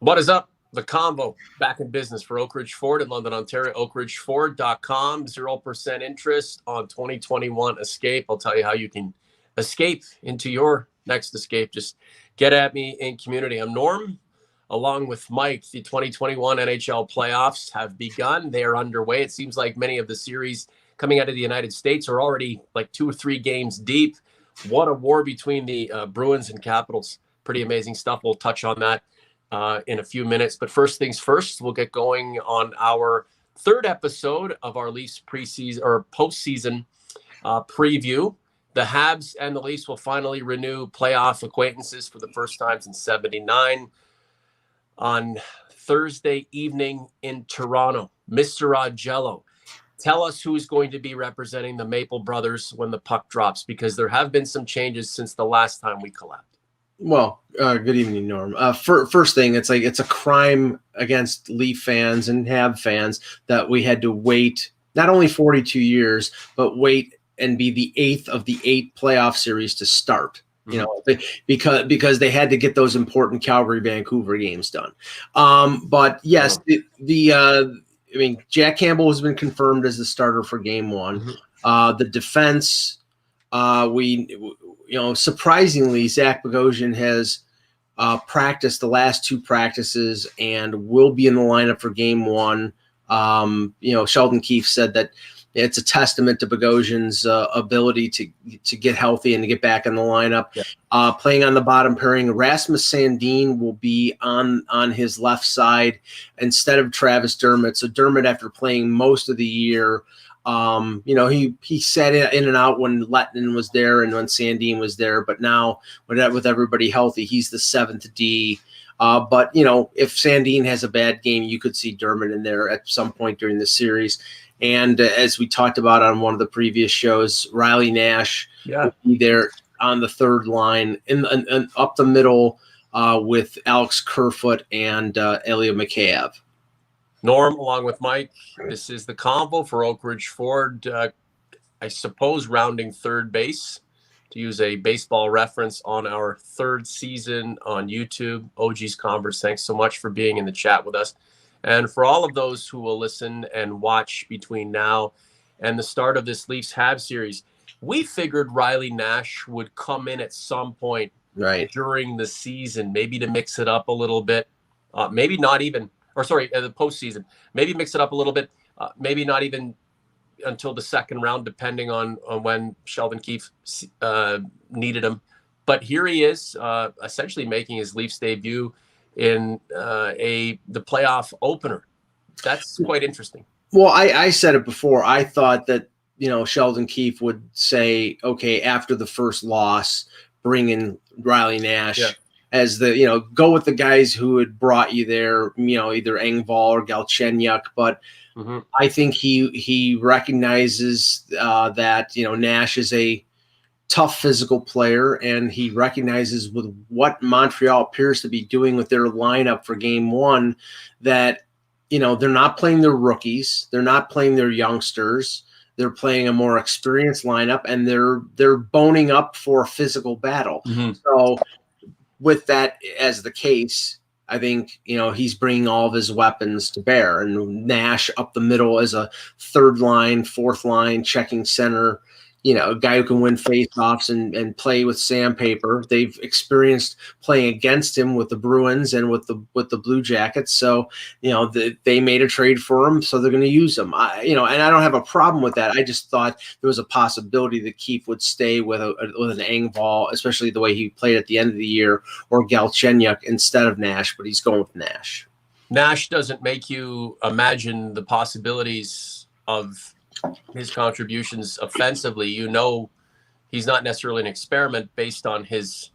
What is up? The Convo back in business for Oak Ridge Ford in London, Ontario. OakRidgeFord.com. 0% interest on 2021 Escape. I'll tell you how you can escape into your next escape. Just get at me in community. I'm Norm, along with Mike. The 2021 NHL playoffs have begun. They are underway. It seems like many of the series coming out of the United States are already like 2 or 3 games deep. What a war between the Bruins and Capitals. Pretty amazing stuff. We'll touch on that in a few minutes. But first things first, we'll get going on our third episode of our Leafs preseason or postseason preview. The Habs and the Leafs will finally renew playoff acquaintances for the first time since '79 on Thursday evening in Toronto. Mr. Augello, tell us who's going to be representing the Maple Brothers when the puck drops, because there have been some changes since the last time we collabed. Well, good evening, Norm. First thing, it's a crime against Leaf fans and Hab fans that we had to wait not only 42 years, but wait and be the 8th of the 8 playoff series to start. You know, because they had to get those important Calgary-Vancouver games done. But yes, Jack Campbell has been confirmed as the starter for Game 1. The defense, surprisingly, Zach Bogosian has practiced the last 2 practices and will be in the lineup for Game 1. Sheldon Keefe said that it's a testament to Bogosian's ability to get healthy and to get back in the lineup. Yeah. Playing on the bottom pairing, Rasmus Sandin will be on his left side instead of Travis Dermott. So Dermott, after playing most of the year, he sat in and out when Lettinen was there and when Sandin was there, but now with everybody healthy, he's the 7th D. But if Sandin has a bad game, you could see Dermott in there at some point during the series. And as we talked about on one of the previous shows, Riley Nash will be there on the third line and up the middle with Alex Kerfoot and Ilya Mikheyev. Norm, along with Mike, this is the Convo for Oak Ridge Ford. I suppose rounding third base, to use a baseball reference, on our third season on YouTube. OG's Converse, thanks so much for being in the chat with us. And for all of those who will listen and watch between now and the start of this Leafs Habs series, we figured Riley Nash would come in at some point during the season, maybe to mix it up a little bit, maybe not even. The postseason. Maybe mix it up a little bit. Maybe not even until the second round, depending on when Sheldon Keefe needed him. But here he is, essentially making his Leafs debut in the playoff opener. That's quite interesting. Well, I said it before. I thought that Sheldon Keefe would say, okay, after the first loss, bring in Riley Nash. Yeah. As go with the guys who had brought you there, either Engvall or Galchenyuk. But I think he recognizes that, Nash is a tough physical player, and he recognizes with what Montreal appears to be doing with their lineup for Game 1 that, they're not playing their rookies. They're not playing their youngsters. They're playing a more experienced lineup, and they're boning up for a physical battle. So with that as the case, I think, he's bringing all of his weapons to bear. And Nash up the middle as a third line, fourth line, checking center, a guy who can win faceoffs and play with sandpaper. They've experienced playing against him with the Bruins and with the Blue Jackets. So, they made a trade for him, so they're going to use him. And I don't have a problem with that. I just thought there was a possibility that Keefe would stay with an Engvall, especially the way he played at the end of the year, or Galchenyuk instead of Nash, but he's going with Nash. Nash doesn't make you imagine the possibilities of his contributions offensively. He's not necessarily an experiment based on his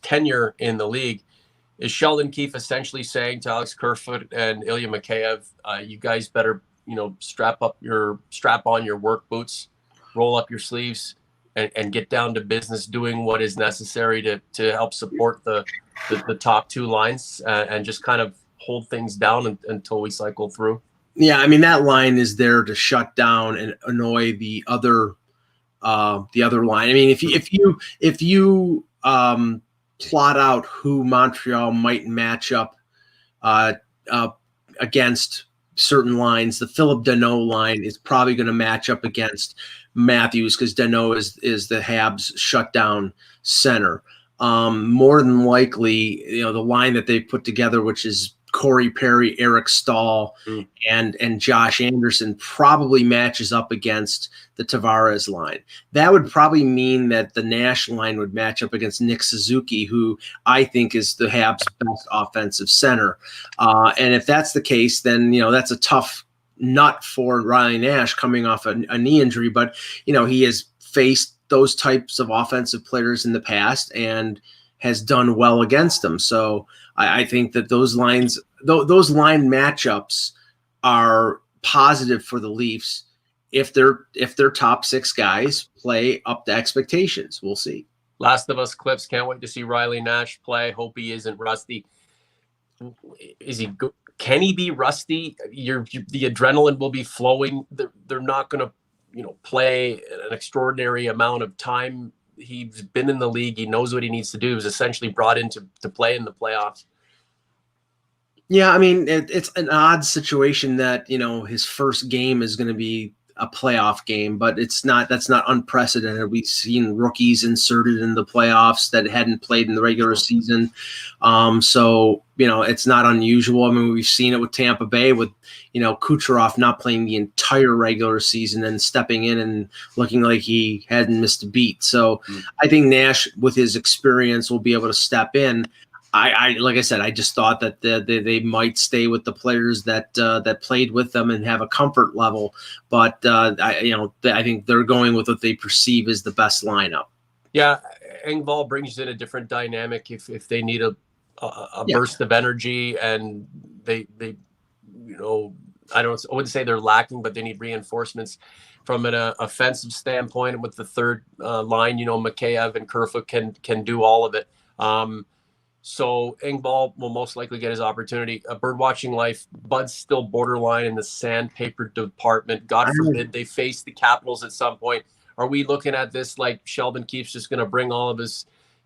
tenure in the league. Is Sheldon Keefe essentially saying to Alex Kerfoot and Ilya Mikheyev, you guys better strap on your work boots, roll up your sleeves, and get down to business doing what is necessary to help support the top 2 lines and just kind of hold things down until we cycle through? Yeah, that line is there to shut down and annoy the other line. If you plot out who Montreal might match up against certain lines, the Philip Deneau line is probably going to match up against Matthews because Deneau is the Habs shutdown center. More than likely, the line that they put together, which is Corey Perry, Eric Stahl, and Josh Anderson, probably matches up against the Tavares line. That would probably mean that the Nash line would match up against Nick Suzuki, who I think is the Habs' best offensive center. And if that's the case, then that's a tough nut for Riley Nash coming off a knee injury. But he has faced those types of offensive players in the past and has done well against them. So I think that those line matchups are positive for the Leafs if their top six guys play up to expectations. We'll see. Last of Us clips. Can't wait to see Riley Nash play. Hope he isn't rusty. Can he be rusty? The adrenaline will be flowing. They're not going to play an extraordinary amount of time. He's been in the league. He knows what he needs to do. He was essentially brought in to play in the playoffs. Yeah, I mean, it's an odd situation that, his first game is going to be a playoff game, but that's not unprecedented. We've seen rookies inserted in the playoffs that hadn't played in the regular season. So, it's not unusual. I mean, we've seen it with Tampa Bay with, Kucherov not playing the entire regular season and stepping in and looking like he hadn't missed a beat. So I think Nash, with his experience, will be able to step in. Like I said, I just thought that they might stay with the players that played with them and have a comfort level. But I think they're going with what they perceive as the best lineup. Yeah, Engvall brings in a different dynamic if they need a burst of energy, and they I wouldn't say they're lacking, but they need reinforcements from an offensive standpoint with the third line. Mikheyev and Kerfoot can do all of it. So Engvall will most likely get his opportunity. A Birdwatching Life, Bud's still borderline in the sandpaper department. God forbid they face the Capitals at some point. Are we looking at this like Sheldon Keefe's just going to bring all of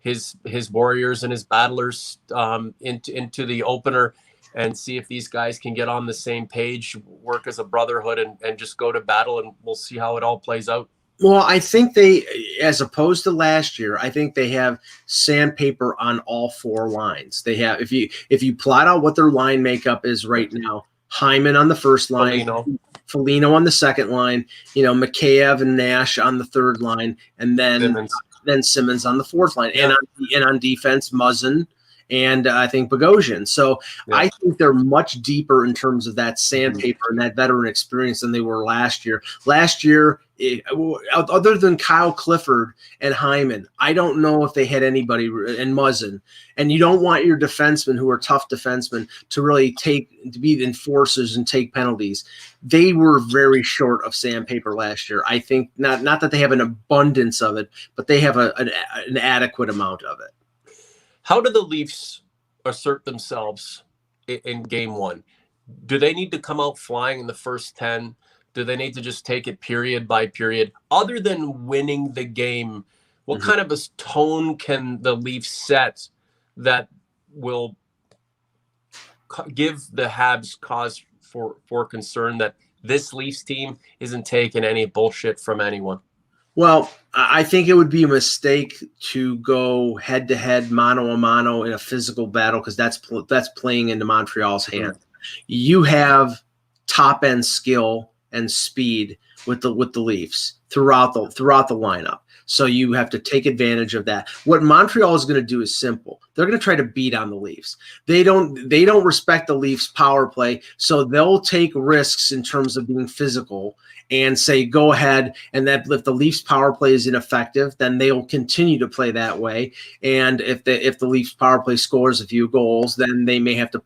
his warriors and his battlers into the opener and see if these guys can get on the same page, work as a brotherhood, and just go to battle, and we'll see how it all plays out? Well, I think they, as opposed to last year, I think they have sandpaper on all four lines. They have, if you plot out what their line makeup is right now, Hyman on the first line, Foligno on the second line, Mikheyev and Nash on the third line, and then Simmons on the fourth line, and on defense, Muzzin and I think Bogosian. So I think they're much deeper in terms of that sandpaper and that veteran experience than they were last year. Last year, other than Kyle Clifford and Hyman, I don't know if they had anybody, and Muzzin. And you don't want your defensemen, who are tough defensemen, to really to be enforcers and take penalties. They were very short of sandpaper last year. I think not that they have an abundance of it, but they have an adequate amount of it. How do the Leafs assert themselves in game one? Do they need to come out flying in the first 10? Do they need to just take it period by period? Other than winning the game, what kind of a tone can the Leafs set that will give the Habs cause for concern that this Leafs team isn't taking any bullshit from anyone? Well, I think it would be a mistake to go head-to-head, mano-a-mano in a physical battle, because that's playing into Montreal's hand. You have top-end skill and speed with the Leafs throughout the lineup. So you have to take advantage of that. What Montreal is going to do is simple. They're going to try to beat on the Leafs. They don't respect the Leafs power play, so they'll take risks in terms of being physical and say, go ahead, and that if the Leafs power play is ineffective, then they'll continue to play that way. And if the Leafs power play scores a few goals, then they may have to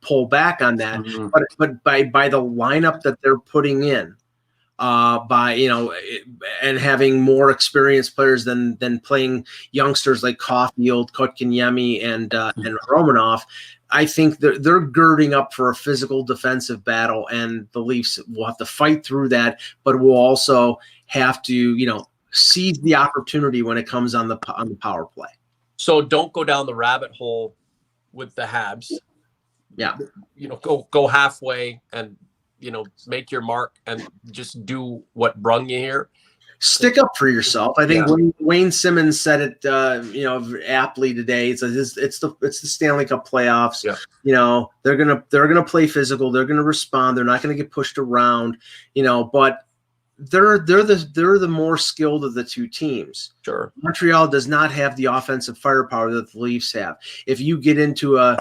pull back on that. But by the lineup that they're putting in, and having more experienced players than playing youngsters like Caulfield, Kotkaniemi, and Romanov, I think they're girding up for a physical defensive battle, and the Leafs will have to fight through that, but will also have to, seize the opportunity when it comes on the power play. So don't go down the rabbit hole with the Habs. Yeah. Go halfway and, make your mark and just do what brung you here. Stick up for yourself. I think Wayne Simmons said it, aptly today. It's the Stanley Cup playoffs. Yeah. They're gonna play physical. They're gonna respond. They're not gonna get pushed around. But they're the more skilled of the two teams. Sure. Montreal does not have the offensive firepower that the Leafs have. If you get into a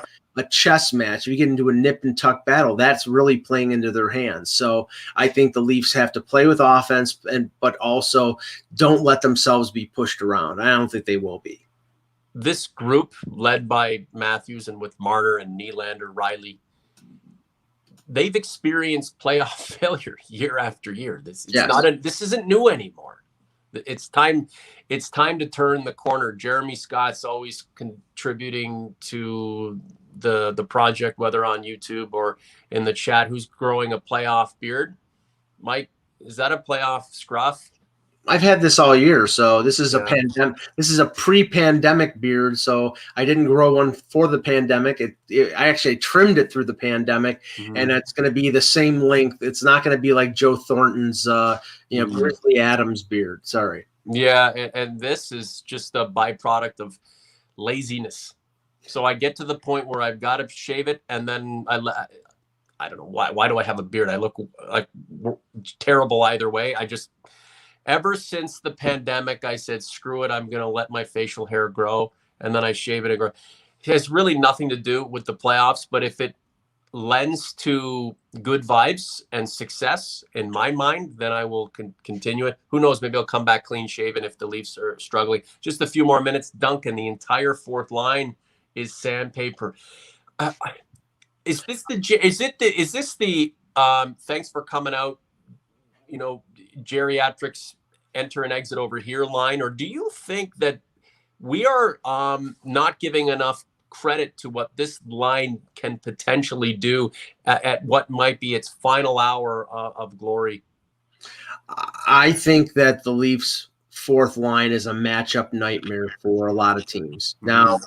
chess match, if you get into a nip and tuck battle, that's really playing into their hands. So I think the Leafs have to play with offense, but also don't let themselves be pushed around. I don't think they will be. This group, led by Matthews and with Marner and Nylander, Riley, they've experienced playoff failure year after year. This isn't new anymore. It's time to turn the corner. Jeremy Scott's always contributing to the project, whether on YouTube or in the chat, who's growing a playoff beard. Mike, is that a playoff scruff? I've had this all year, so this is a pandemic. This is a pre-pandemic beard, so I didn't grow one for the pandemic. I actually trimmed it through the pandemic, and it's going to be the same length. It's not going to be like Joe Thornton's, Grizzly Adams beard. Sorry. Yeah, and this is just a byproduct of laziness. So I get to the point where I've got to shave it, and then I don't know why. Why do I have a beard? I look like terrible either way. Ever since the pandemic, I said, screw it. I'm going to let my facial hair grow, and then I shave it and grow. It has really nothing to do with the playoffs, but if it lends to good vibes and success in my mind, then I will continue it. Who knows? Maybe I'll come back clean shaven if the Leafs are struggling. Just a few more minutes. Duncan, the entire fourth line is sandpaper. Is this the thanks for coming out, geriatrics enter and exit over here line? Or do you think that we are not giving enough credit to what this line can potentially do at what might be its final hour of glory? I think that the Leafs' fourth line is a matchup nightmare for a lot of teams. Now,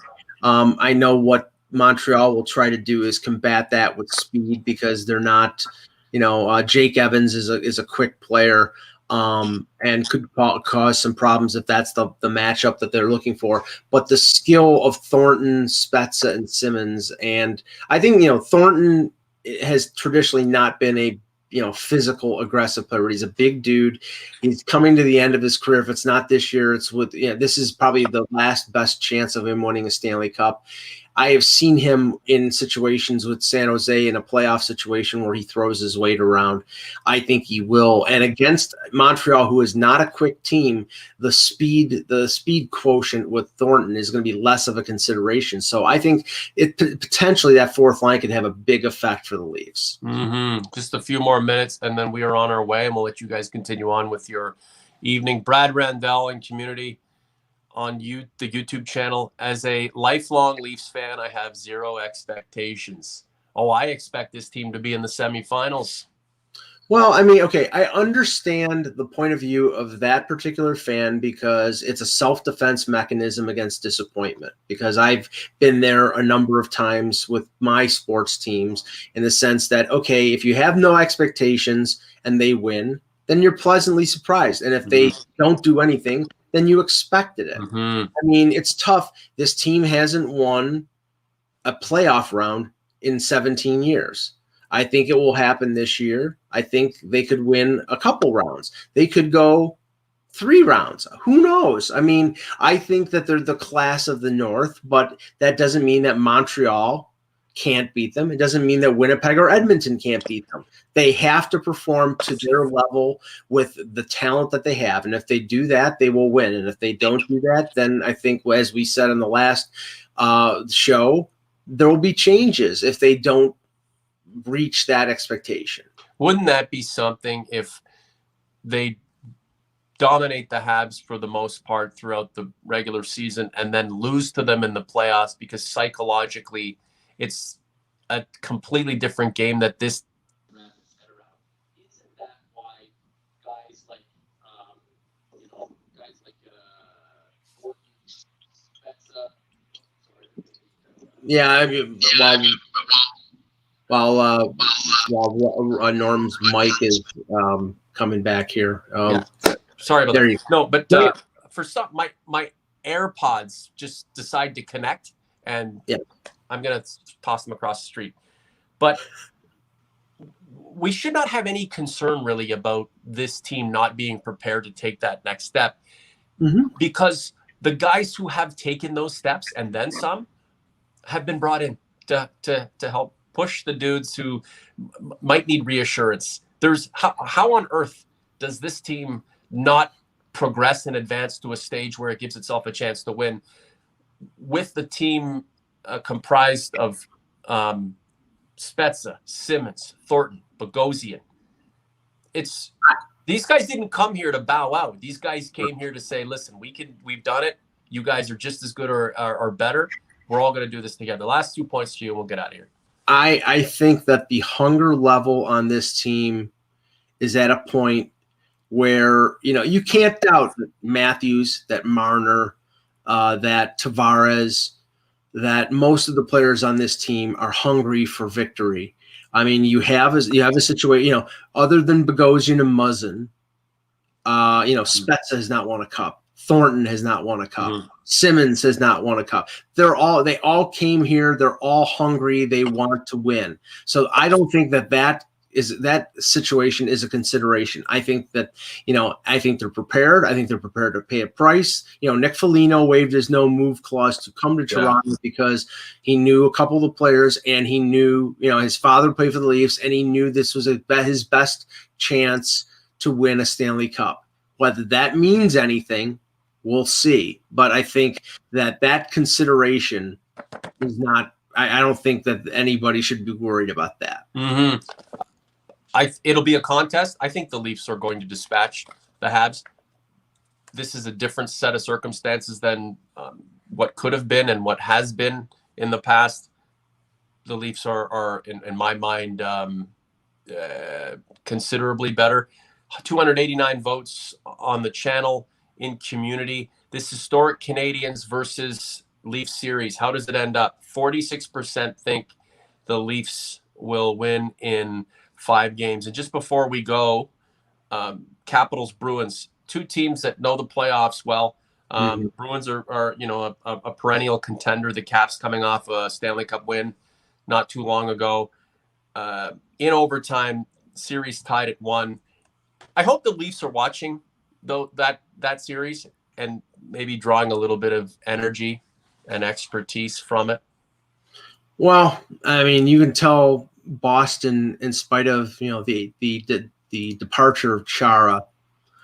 I know what Montreal will try to do is combat that with speed, because they're not, Jake Evans is a quick player, and could cause some problems if that's the matchup that they're looking for. But the skill of Thornton, Spezza, and Simmons, and I think Thornton has traditionally not been a physical, aggressive player. He's a big dude. He's coming to the end of his career. If it's not this year, it's this is probably the last best chance of him winning a Stanley Cup. I have seen him in situations with San Jose in a playoff situation where he throws his weight around. I think he will. And against Montreal, who is not a quick team, the speed quotient with Thornton is going to be less of a consideration. So I think potentially that fourth line could have a big effect for the Leafs. Just a few more minutes, and then we are on our way, and we'll let you guys continue on with your evening. Brad Randell and community on the YouTube channel. As a lifelong Leafs fan, I have zero expectations. I expect this team to be in the semifinals. Well, I mean, okay, I understand the point of view of that particular fan, because it's a self-defense mechanism against disappointment. Because I've been there a number of times with my sports teams, in the sense that, okay, if you have no expectations and they win, then you're pleasantly surprised. And if they don't do anything, then you expected it. I mean, it's tough. This team hasn't won a playoff round in 17 years. I think it will happen this year. I think they could win a couple rounds. They could go 3 rounds. Who knows? I mean, I think that they're the class of the North, but that doesn't mean that Montreal can't beat them. It doesn't mean that Winnipeg or Edmonton can't beat them. They have to perform to their level with the talent that they have. And if they do that, they will win. And if they don't do that, then I think, as we said in the last show, there will be changes if they don't reach that expectation. Wouldn't that be something if they dominate the Habs for the most part throughout the regular season and then lose to them in the playoffs, because psychologically it's a completely different game that this wrap its head around? Isn't that why guys like Spezza Yeah, I mean, while Norm's mic is coming back here. Yeah, sorry about there that. you No, but go. for some, my AirPods just decide to connect, and Yeah. I'm gonna toss them across the street. But we should not have any concern really about this team not being prepared to take that next step, because the guys who have taken those steps and then some have been brought in to help push the dudes who might need reassurance. There's how on earth does this team not progress and advance to a stage where it gives itself a chance to win with the team comprised of Spezza, Simmons, Thornton, Bogosian? It's these guys didn't come here to bow out. These guys came here to say, listen, we've done it. You guys are just as good or better. We're all going to do this together. Last 2 points to you, and we'll get out of here. I think that the hunger level on this team is at a point where, you can't doubt that Matthews, that Marner, that Tavares, that most of the players on this team are hungry for victory. I mean, you have a situation, other than Bogosian and Muzzin, Spezza has not won a cup. Thornton has not won a cup. Simmons has not won a cup. They all came here. They're all hungry. They want to win. So I don't think that situation is a consideration. I think that, I think they're prepared. I think they're prepared to pay a price. Nick Foligno waived his no move clause to come to Toronto because he knew a couple of the players, and he knew, his father played for the Leafs, and he knew this was his best chance to win a Stanley Cup. Whether that means anything, we'll see. But I think that consideration is not. I don't think that anybody should be worried about that. It'll be a contest. I think the Leafs are going to dispatch the Habs. This is a different set of circumstances than what could have been and what has been in the past. The Leafs are in my mind, considerably better. 289 votes on the channel in community. This historic Canadiens versus Leafs series, how does it end up? 46% think the Leafs will win in 5 games. And just before we go, Capitals, Bruins, 2 teams that know the playoffs well. Bruins are a perennial contender. The Caps coming off a Stanley Cup win not too long ago. In overtime, series tied at 1. I hope the Leafs are watching though that series and maybe drawing a little bit of energy and expertise from it. Well, I mean, you can tell Boston, in spite of the departure of Chara,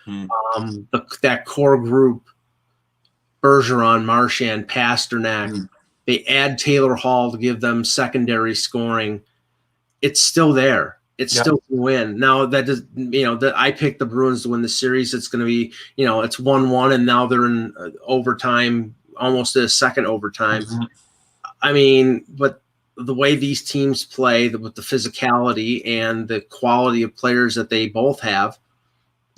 that core group, Bergeron, Marchand, Pasternak, they add Taylor Hall to give them secondary scoring. It's still there. It's still can win. Now that does, that I picked the Bruins to win the series. It's going to be, it's 1-1, and now they're in overtime, almost a second overtime. I mean, but the way these teams play, with the physicality and the quality of players that they both have,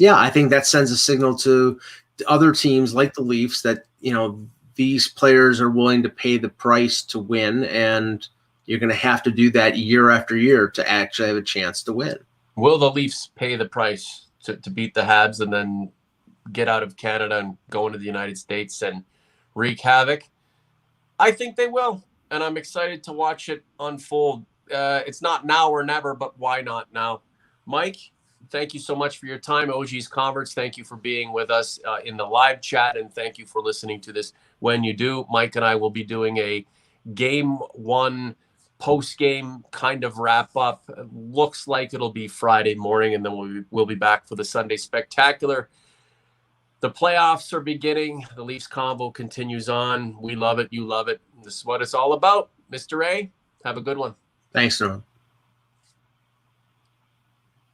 I think that sends a signal to other teams like the Leafs that, these players are willing to pay the price to win, and you're going to have to do that year after year to actually have a chance to win. Will the Leafs pay the price to beat the Habs and then get out of Canada and go into the United States and wreak havoc? I think they will, and I'm excited to watch it unfold. It's not now or never, but why not now? Mike, thank you so much for your time. OG's Converts, thank you for being with us in the live chat, and thank you for listening to this when you do. Mike and I will be doing a Game 1 post-game kind of wrap-up. Looks like it'll be Friday morning, and then we'll be back for the Sunday Spectacular. The playoffs are beginning. The Leafs Convo continues on. We love it. You love it. This is what it's all about. Mr. A, have a good one. Thanks, Norm.